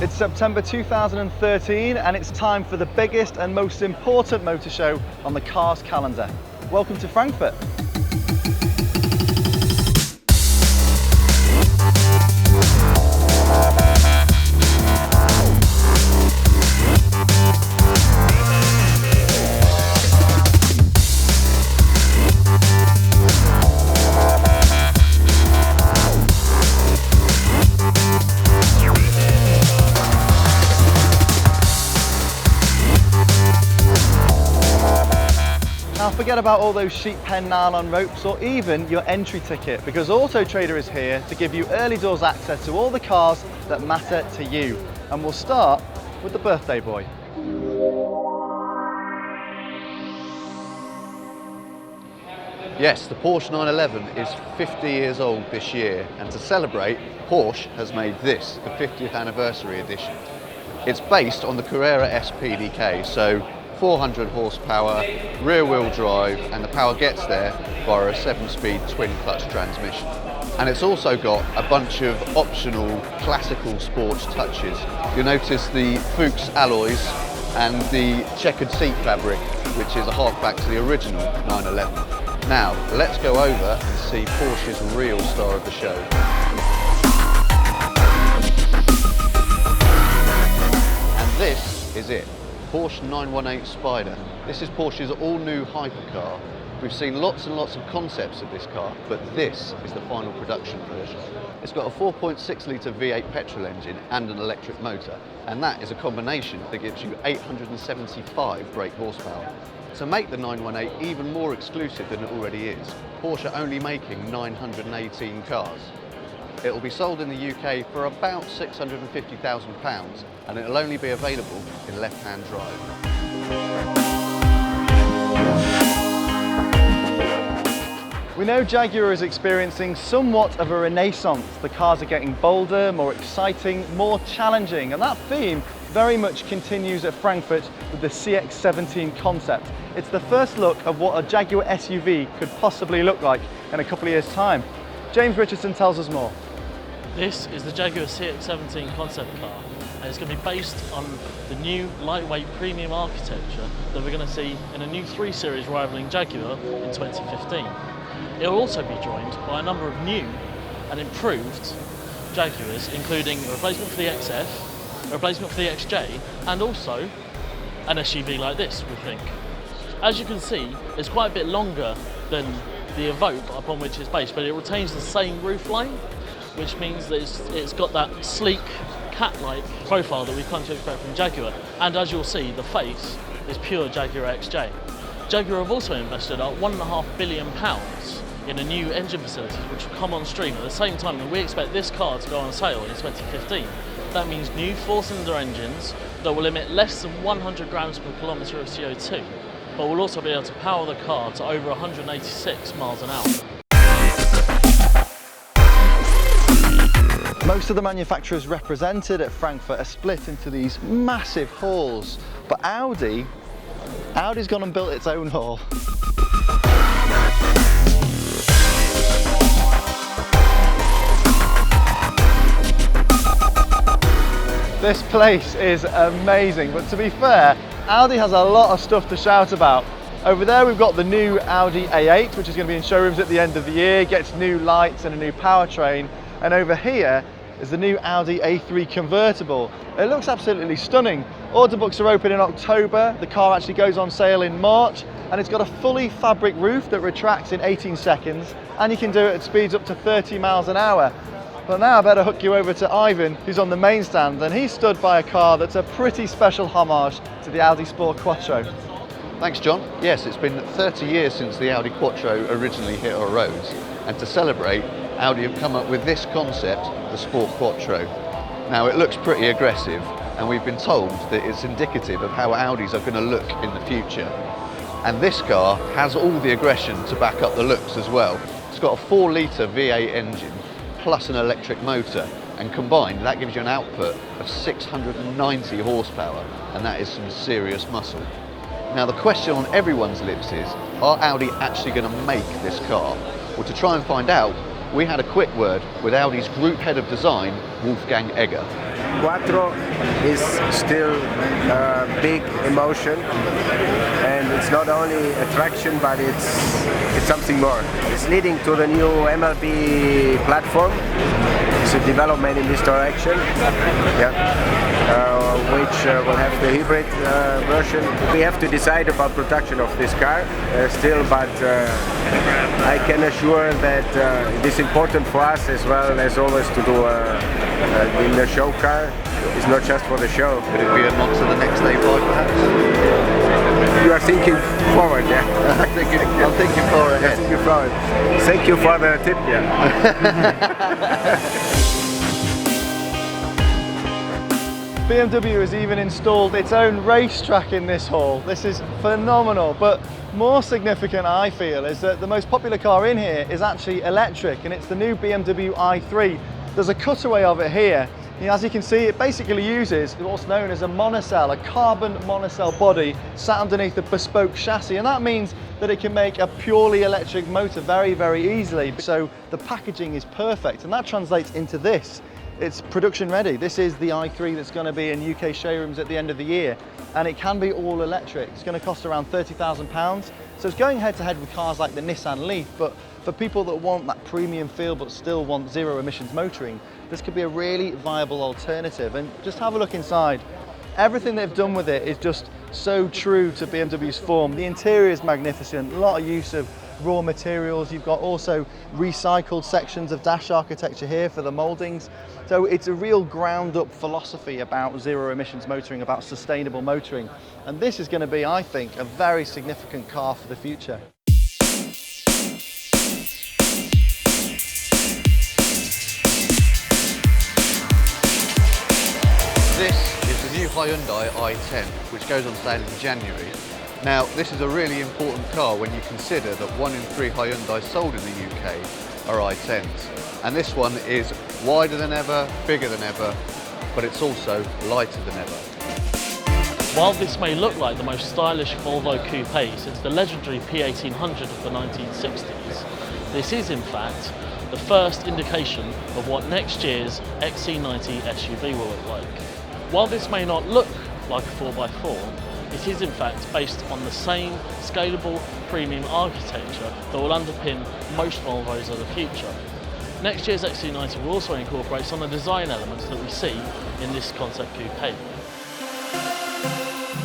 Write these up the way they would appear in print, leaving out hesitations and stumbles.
It's September 2013 and it's time for the biggest and most important motor show on the car's calendar. Welcome to Frankfurt. Now forget about all those sheep pen nylon ropes or even your entry ticket, because Auto Trader is here to give you early doors access to all the cars that matter to you. And we'll start with the birthday boy. Yes, the Porsche 911 is 50 years old this year, and to celebrate, Porsche has made this the 50th anniversary edition. It's based on the Carrera S PDK, so 400 horsepower, rear wheel drive, and the power gets there via a 7-speed twin clutch transmission. And it's also got a bunch of optional classical sports touches. You'll notice the Fuchs alloys and the checkered seat fabric, which is a harkback to the original 911. Now, let's go over and see Porsche's real star of the show. And this is it. Porsche 918 Spider. This is Porsche's all-new hypercar. We've seen lots and lots of concepts of this car, but this is the final production version. It's got a 4.6 litre V8 petrol engine and an electric motor, and that is a combination that gives you 875 brake horsepower. To make the 918 even more exclusive than it already is, Porsche are only making 918 cars. It will be sold in the UK for about £650,000 and it will only be available in left-hand drive. We know Jaguar is experiencing somewhat of a renaissance. The cars are getting bolder, more exciting, more challenging, and that theme very much continues at Frankfurt with the CX-17 concept. It's the first look of what a Jaguar SUV could possibly look like in a couple of years' time. James Richardson tells us more. This is the Jaguar CX-17 concept car, and it's going to be based on the new lightweight premium architecture that we're going to see in a new 3 Series rivaling Jaguar in 2015. It will also be joined by a number of new and improved Jaguars, including a replacement for the XF, a replacement for the XJ, and also an SUV like this, we think. As you can see, it's quite a bit longer than the Evoque upon which it's based, but it retains the same roofline, which means that it's got that sleek, cat-like profile that we've come to expect from Jaguar. And as you'll see, the face is pure Jaguar XJ. Jaguar have also invested £1.5 billion in a new engine facility, which will come on stream at the same time that we expect this car to go on sale in 2015. That means new 4-cylinder engines that will emit less than 100 grams per kilometre of CO2, but will also be able to power the car to over 186 miles an hour. Most of the manufacturers represented at Frankfurt are split into these massive halls, but Audi's gone and built its own hall. This place is amazing, but to be fair, Audi has a lot of stuff to shout about. Over there we've got the new Audi A8, which is going to be in showrooms at the end of the year, gets new lights and a new powertrain. And over here is the new Audi A3 Convertible. It looks absolutely stunning. Order books are open in October, the car actually goes on sale in March, and it's got a fully fabric roof that retracts in 18 seconds, and you can do it at speeds up to 30 miles an hour. But now I better hook you over to Ivan, who's on the main stand, and he's stood by a car that's a pretty special homage to the Audi Sport Quattro. Thanks, John. Yes, it's been 30 years since the Audi Quattro originally hit our roads, and to celebrate, Audi have come up with this concept, the Sport Quattro. Now, it looks pretty aggressive, and we've been told that it's indicative of how Audis are going to look in the future. And this car has all the aggression to back up the looks as well. It's got a 4-litre V8 engine plus an electric motor, and combined that gives you an output of 690 horsepower, and that is some serious muscle. Now the question on everyone's lips is, are Audi actually going to make this car? Well, to try and find out, we had a quick word with Audi's group head of design, Wolfgang Egger. Quattro is still a big emotion, and it's not only attraction, but it's something more. It's leading to the new MLB platform. It's a development in this direction, which will have the hybrid version. We have to decide about production of this car still, but I can assure that it is important for us as well as always to do in the show car. It's not just for the show. Would it be a nod to the next A5 perhaps? You are thinking forward, yeah? I'm thinking forward ahead. Thinking forward. Thank you for the tip, yeah. BMW has even installed its own racetrack in this hall. This is phenomenal, but more significant, I feel, is that the most popular car in here is actually electric, and it's the new BMW i3. There's a cutaway of it here. As you can see, it basically uses what's known as a monocell, a carbon monocell body sat underneath a bespoke chassis, and that means that it can make a purely electric motor very, very easily. So the packaging is perfect, and that translates into this. It's production ready. This is the i3 that's going to be in UK showrooms at the end of the year, and it can be all electric. It's going to cost around £30,000, so it's going head to head with cars like the Nissan Leaf, but for people that want that premium feel but still want zero emissions motoring, this could be a really viable alternative. And just have a look inside. Everything they've done with it is just so true to BMW's form. The interior is magnificent, a lot of use of raw materials. You've got also recycled sections of dash architecture here for the mouldings. So it's a real ground up philosophy about zero emissions motoring, about sustainable motoring. And this is going to be, I think, a very significant car for the future. This is the new Hyundai I10, which goes on sale in January. Now, this is a really important car when you consider that 1 in 3 Hyundai sold in the UK are i10s. And this one is wider than ever, bigger than ever, but it's also lighter than ever. While this may look like the most stylish Volvo coupe since the legendary P1800 of the 1960s, this is in fact the first indication of what next year's XC90 SUV will look like. While this may not look like a 4x4, it is in fact based on the same scalable premium architecture that will underpin most Volvos of the future. Next year's XC90 will also incorporate some of the design elements that we see in this concept coupe.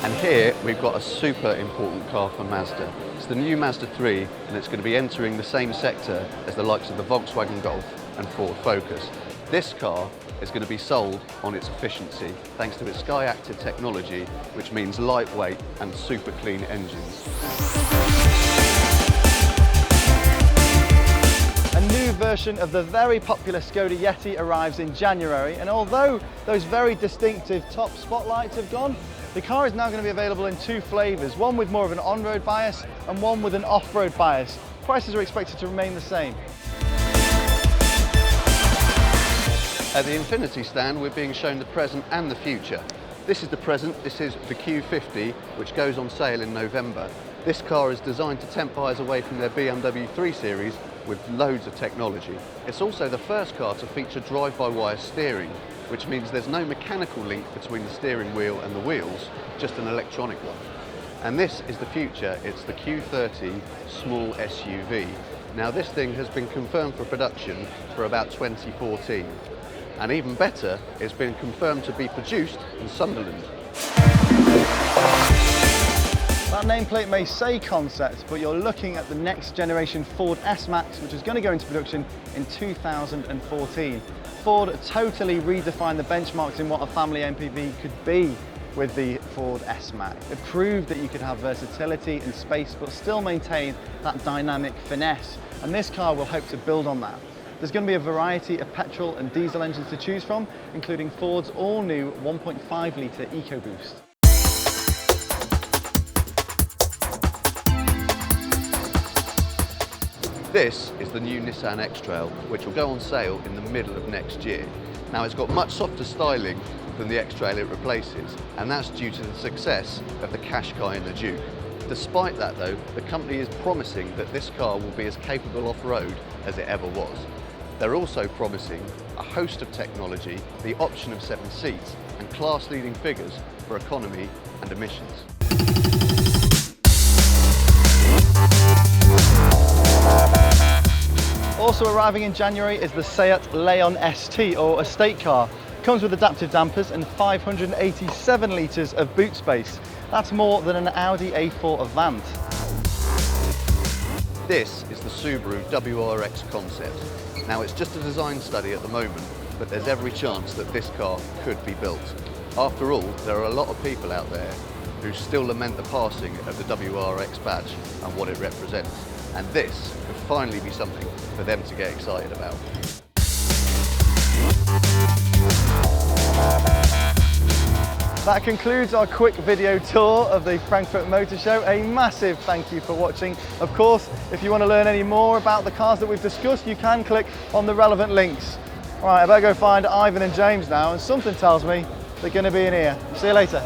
And here we've got a super important car for Mazda. It's the new Mazda 3, and it's going to be entering the same sector as the likes of the Volkswagen Golf and Ford Focus. This car is going to be sold on its efficiency thanks to its Sky-Active technology, which means lightweight and super clean engines. A new version of the very popular Skoda Yeti arrives in January, and although those very distinctive top spotlights have gone, the car is now going to be available in 2 flavours, one with more of an on-road bias and one with an off-road bias. Prices are expected to remain the same. At the Infinity stand, we're being shown the present and the future. This is the present, this is the Q50, which goes on sale in November. This car is designed to tempt buyers away from their BMW 3 Series with loads of technology. It's also the first car to feature drive-by-wire steering, which means there's no mechanical link between the steering wheel and the wheels, just an electronic one. And this is the future, it's the Q30 small SUV. Now this thing has been confirmed for production for about 2014. And even better, it's been confirmed to be produced in Sunderland. That nameplate may say concept, but you're looking at the next generation Ford S-Max, which is going to go into production in 2014. Ford totally redefined the benchmarks in what a family MPV could be with the Ford S-Max. It proved that you could have versatility and space, but still maintain that dynamic finesse. And this car will hope to build on that. There's going to be a variety of petrol and diesel engines to choose from, including Ford's all-new 1.5-litre EcoBoost. This is the new Nissan X-Trail, which will go on sale in the middle of next year. Now it's got much softer styling than the X-Trail it replaces, and that's due to the success of the Qashqai and the Duke. Despite that though, the company is promising that this car will be as capable off-road as it ever was. They're also promising a host of technology, the option of 7 seats, and class-leading figures for economy and emissions. Also arriving in January is the Seat Leon ST, or estate car. Comes with adaptive dampers and 587 litres of boot space. That's more than an Audi A4 Avant. This is the Subaru Wrx Concept. Now it's just a design study at the moment, but there's every chance that this car could be built. After all, there are a lot of people out there who still lament the passing of the Wrx badge and what it represents. And this could finally be something for them to get excited about. That concludes our quick video tour of the Frankfurt Motor Show. A massive thank you for watching. Of course, if you want to learn any more about the cars that we've discussed, you can click on the relevant links. All right, I better go find Ivan and James now, and something tells me they're going to be in here. See you later.